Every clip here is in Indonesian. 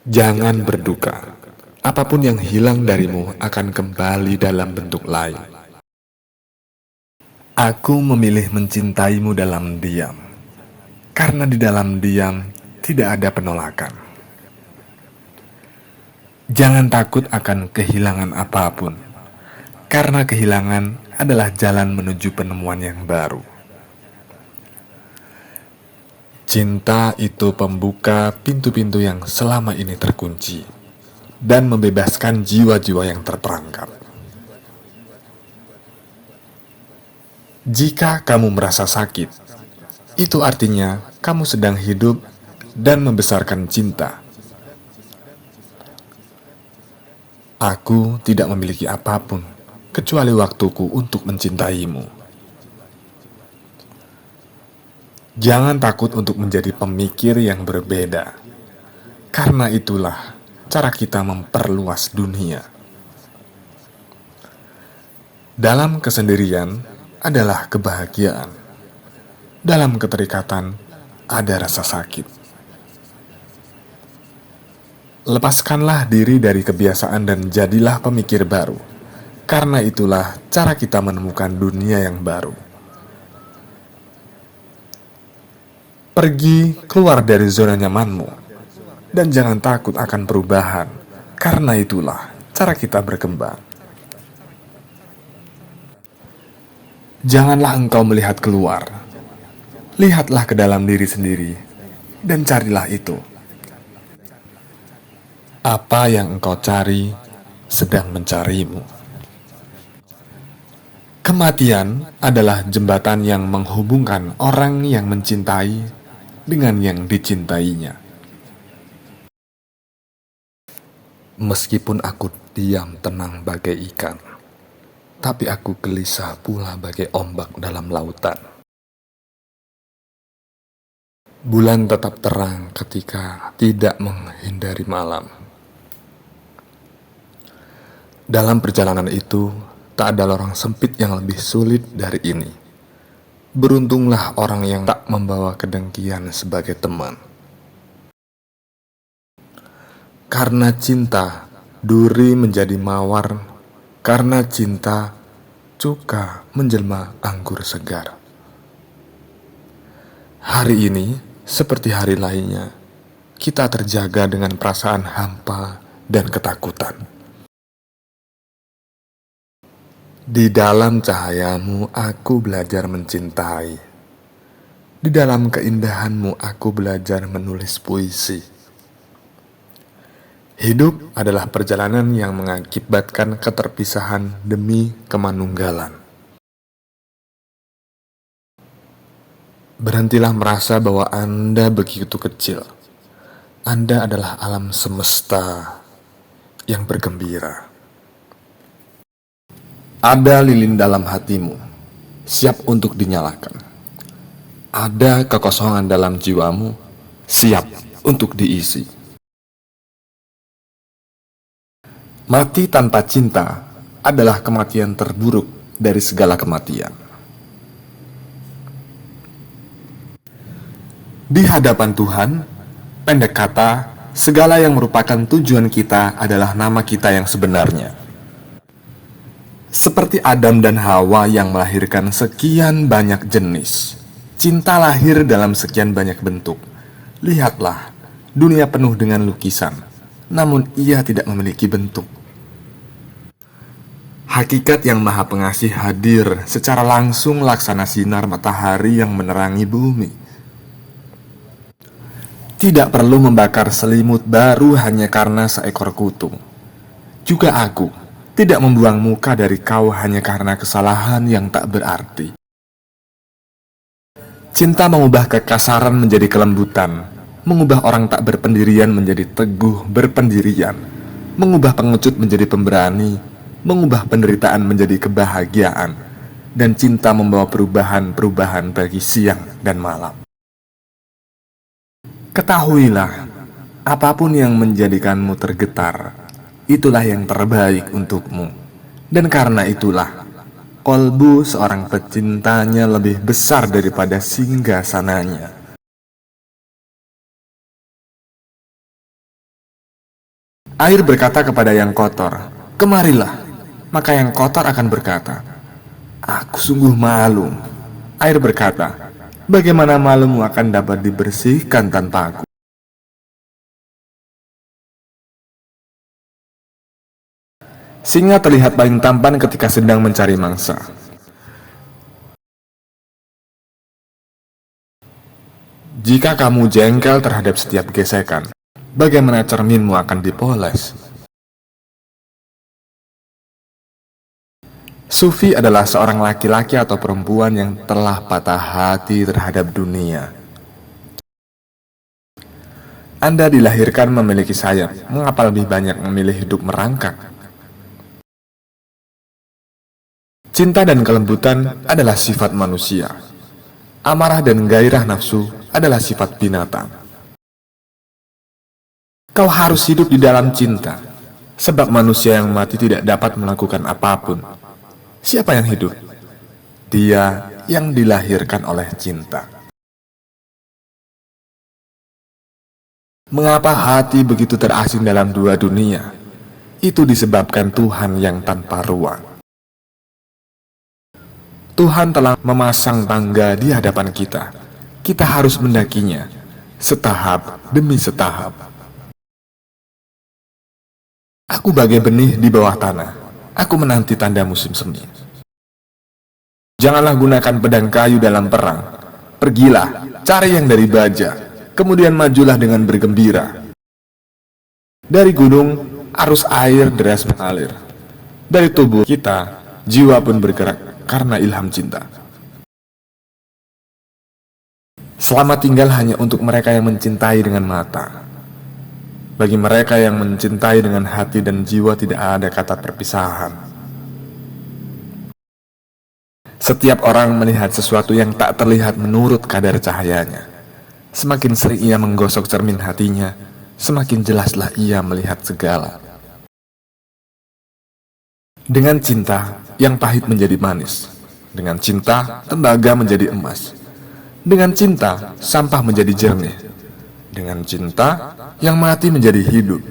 Jangan berduka. Apapun yang hilang darimu akan kembali dalam bentuk lain. Aku memilih mencintaimu dalam diam, karena di dalam diam tidak ada penolakan. Jangan takut akan kehilangan apapun, karena kehilangan adalah jalan menuju penemuan yang baru. Cinta itu pembuka pintu-pintu yang selama ini terkunci dan membebaskan jiwa-jiwa yang terperangkap. Jika kamu merasa sakit, itu artinya kamu sedang hidup dan membesarkan cinta. Aku tidak memiliki apapun kecuali waktuku untuk mencintaimu. Jangan takut untuk menjadi pemikir yang berbeda, karena itulah cara kita memperluas dunia. Dalam kesendirian adalah kebahagiaan. Dalam keterikatan ada rasa sakit. Lepaskanlah diri dari kebiasaan dan jadilah pemikir baru. Karena itulah cara kita menemukan dunia yang baru. Pergi keluar dari zona nyamanmu dan jangan takut akan perubahan. Karena itulah cara kita berkembang. Janganlah engkau melihat keluar. Lihatlah ke dalam diri sendiri dan carilah itu. Apa yang engkau cari sedang mencarimu. Kematian adalah jembatan yang menghubungkan orang yang mencintai dengan yang dicintainya. Meskipun aku diam tenang bagai ikan, tapi aku gelisah pula bagai ombak dalam lautan. Bulan tetap terang ketika tidak menghindari malam. Dalam perjalanan itu, tak ada lorong sempit yang lebih sulit dari ini. Beruntunglah orang yang tak membawa kedengkian sebagai teman. Karena cinta, duri menjadi mawar. Karena cinta, cuka menjelma anggur segar. Hari ini, seperti hari lainnya, kita terjaga dengan perasaan hampa dan ketakutan. Di dalam cahayamu aku belajar mencintai. Di dalam keindahanmu aku belajar menulis puisi. Hidup adalah perjalanan yang mengakibatkan keterpisahan demi kemanunggalan. Berhentilah merasa bahwa Anda begitu kecil. Anda adalah alam semesta yang bergembira. Ada lilin dalam hatimu, siap untuk dinyalakan. Ada kekosongan dalam jiwamu, siap untuk diisi. Mati tanpa cinta adalah kematian terburuk dari segala kematian. Di hadapan Tuhan, pendek kata, segala yang merupakan tujuan kita adalah nama kita yang sebenarnya. Seperti Adam dan Hawa yang melahirkan sekian banyak jenis, cinta lahir dalam sekian banyak bentuk. Lihatlah, dunia penuh dengan lukisan, namun ia tidak memiliki bentuk. Hakikat yang maha pengasih hadir secara langsung laksana sinar matahari yang menerangi bumi. Tidak perlu membakar selimut baru hanya karena seekor kutu. Juga aku tidak membuang muka dari kau hanya karena kesalahan yang tak berarti. Cinta mengubah kekasaran menjadi kelembutan, mengubah orang tak berpendirian menjadi teguh berpendirian, mengubah pengecut menjadi pemberani, mengubah penderitaan menjadi kebahagiaan, dan cinta membawa perubahan-perubahan bagi siang dan malam. Ketahuilah, apapun yang menjadikanmu tergetar, itulah yang terbaik untukmu. Dan karena itulah, kolbu seorang pecintanya lebih besar daripada singgasananya. Air berkata kepada yang kotor, "Kemarilah." Maka yang kotor akan berkata, "Aku sungguh malu." Air berkata, "Bagaimana malumu akan dapat dibersihkan tanpa aku?" Singa terlihat paling tampan ketika sedang mencari mangsa. Jika kamu jengkel terhadap setiap gesekan, bagaimana cerminmu akan dipoles? Sufi adalah seorang laki-laki atau perempuan yang telah patah hati terhadap dunia. Anda dilahirkan memiliki sayap, mengapa lebih banyak memilih hidup merangkak? Cinta dan kelembutan adalah sifat manusia. Amarah dan gairah nafsu adalah sifat binatang. Kau harus hidup di dalam cinta, sebab manusia yang mati tidak dapat melakukan apapun. Siapa yang hidup? Dia yang dilahirkan oleh cinta. Mengapa hati begitu terasing dalam dua dunia? Itu disebabkan Tuhan yang tanpa ruang. Tuhan telah memasang tangga di hadapan kita. Kita harus mendakinya, setahap demi setahap. Aku bagai benih di bawah tanah. Aku menanti tanda musim semi. Janganlah gunakan pedang kayu dalam perang. Pergilah, cari yang dari baja, kemudian majulah dengan bergembira. Dari gunung, arus air deras mengalir. Dari tubuh kita, jiwa pun bergerak karena ilham cinta. Selamat tinggal hanya untuk mereka yang mencintai dengan mata. Bagi mereka yang mencintai dengan hati dan jiwa tidak ada kata perpisahan. Setiap orang melihat sesuatu yang tak terlihat menurut kadar cahayanya. Semakin sering ia menggosok cermin hatinya, semakin jelaslah ia melihat segala. Dengan cinta, yang pahit menjadi manis. Dengan cinta, tembaga menjadi emas. Dengan cinta, sampah menjadi jernih. Dengan cinta, yang mati menjadi hidup.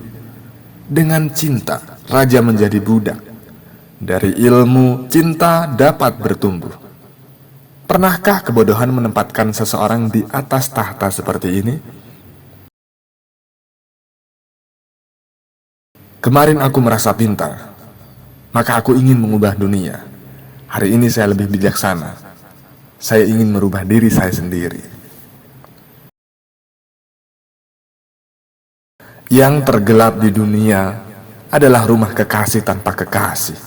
Dengan cinta, raja menjadi budak. Dari ilmu, cinta dapat bertumbuh. Pernahkah kebodohan menempatkan seseorang di atas tahta seperti ini? Kemarin aku merasa pintar, maka aku ingin mengubah dunia. Hari ini saya lebih bijaksana. Saya ingin merubah diri saya sendiri. Yang tergelap di dunia adalah rumah kekasih tanpa kekasih.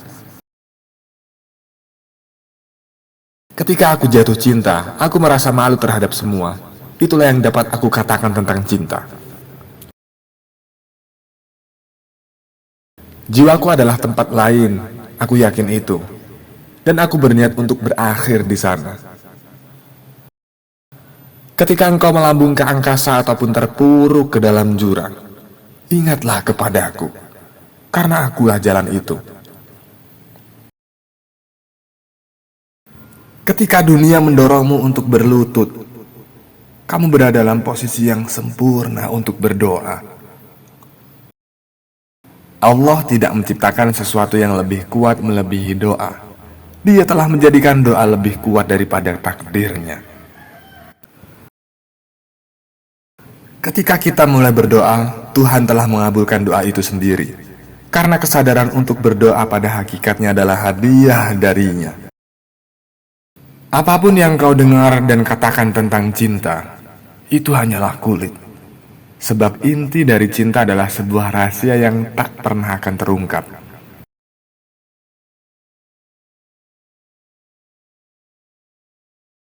Ketika aku jatuh cinta, aku merasa malu terhadap semua. Itulah yang dapat aku katakan tentang cinta. Jiwaku adalah tempat lain, aku yakin itu. Dan aku berniat untuk berakhir di sana. Ketika engkau melambung ke angkasa ataupun terpuruk ke dalam jurang, ingatlah kepadaku, karena akulah jalan itu. Ketika dunia mendorongmu untuk berlutut, kamu berada dalam posisi yang sempurna untuk berdoa. Allah tidak menciptakan sesuatu yang lebih kuat melebihi doa. Dia telah menjadikan doa lebih kuat daripada takdirnya. Ketika kita mulai berdoa, Tuhan telah mengabulkan doa itu sendiri. Karena kesadaran untuk berdoa pada hakikatnya adalah hadiah darinya. Apapun yang kau dengar dan katakan tentang cinta, itu hanyalah kulit. Sebab inti dari cinta adalah sebuah rahasia yang tak pernah akan terungkap.